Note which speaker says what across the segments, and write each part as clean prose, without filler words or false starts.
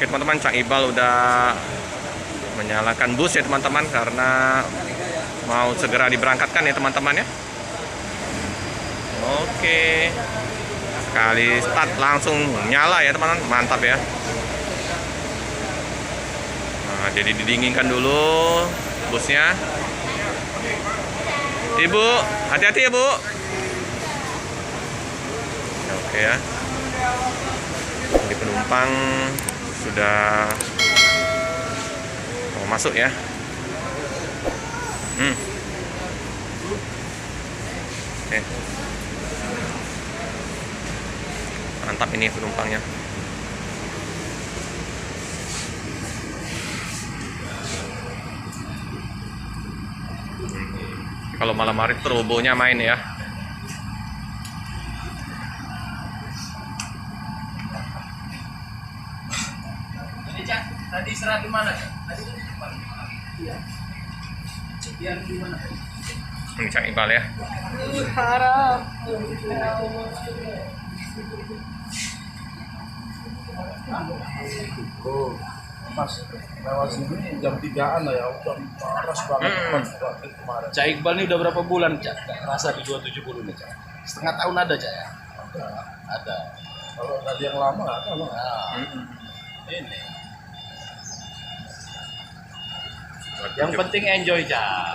Speaker 1: Oke teman-teman, Cak Ibal udah menyalakan bus ya teman-teman, karena mau segera diberangkatkan ya teman-teman ya. Oke, sekali start langsung nyala ya teman-teman, mantap ya. Nah, jadi didinginkan dulu busnya. Ibu, hati-hati ya Bu. Oke ya. Ini penumpang sudah mau masuk ya. Oke. Mantap ini penumpangnya. Kalau malam hari turbonya main ya.
Speaker 2: Jadi Cak, tadi serah di mana Cak? Tadi di depan. Iya. Yang di mana?
Speaker 1: Ini Cak Ibal ya.
Speaker 2: Harap. Oh, pas lewat sini jam 3-an lah ya, udah panas banget kemarin. Cak Iqbal ini udah berapa bulan Cak? Gak rasa di 270 nih Cak? Setengah tahun ada Cak ya? Ada. Kalau tadi yang lama nggak ada Bang. Ini. Yang penting enjoy Cak.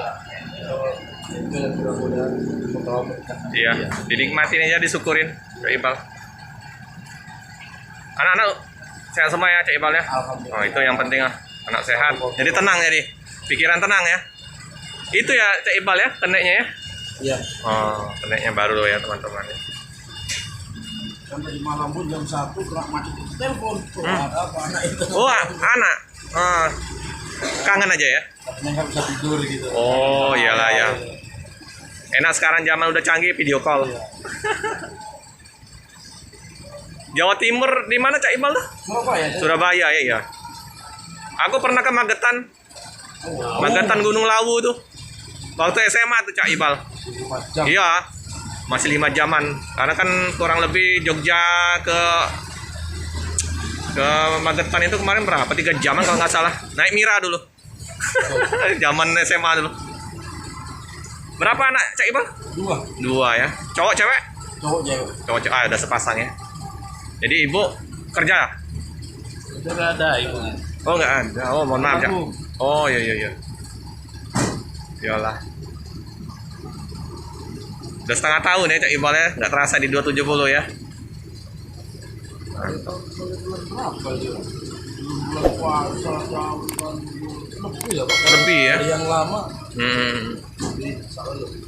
Speaker 1: Iya, dinikmatin aja, disyukurin Cak Ibal. Anak-anak sehat semua ya Cak Ibal ya. Oh, itu yang penting lah, anak sehat. Jadi tenang, jadi pikiran tenang ya. Itu ya Cak Ibal ya, keneknya ya.
Speaker 2: Iya.
Speaker 1: Oh, keneknya baru loh ya teman-teman.
Speaker 2: Sampai di malam pun jam 1 kena mati telepon. Ada apa anak itu?
Speaker 1: Oh, anak. Kangen aja ya.
Speaker 2: Katanya nggak bisa tidur gitu.
Speaker 1: Oh, iyalah ya. Enak sekarang zaman udah canggih, video call.
Speaker 2: Iya.
Speaker 1: Jawa Timur di mana Cak Ibal tuh?
Speaker 2: Surabaya.
Speaker 1: Surabaya ya, iya. Aku pernah ke Magetan. Magetan Gunung Lawu tuh. Waktu SMA tuh Cak Ibal.
Speaker 2: 5 jam.
Speaker 1: Iya. Masih 5 jaman. Karena kan kurang lebih Jogja ke Magetan itu kemarin berapa? 3 jaman kalau nggak salah. Naik Mira dulu. Zaman SMA dulu. Berapa anak Cak Ibal? 2 ya. Cowok cewek?
Speaker 2: Cowok cewek.
Speaker 1: Cowok cewek. Ada sepasang ya. Jadi ibu kerja?
Speaker 2: Udah nggak ada ibu.
Speaker 1: Oh nggak ada. Oh mohon maaf Cak.
Speaker 2: Aku.
Speaker 1: Oh iya. Iyalah. Udah setengah tahun ya Cak Ibal ya. Nggak terasa di 270 ya.
Speaker 2: Berapa dia? Bulan puasa tahun lebih ya Pak.
Speaker 1: Lebih ya.
Speaker 2: Ada yang lama.
Speaker 1: Hmm.
Speaker 2: Lebih, salah lebih.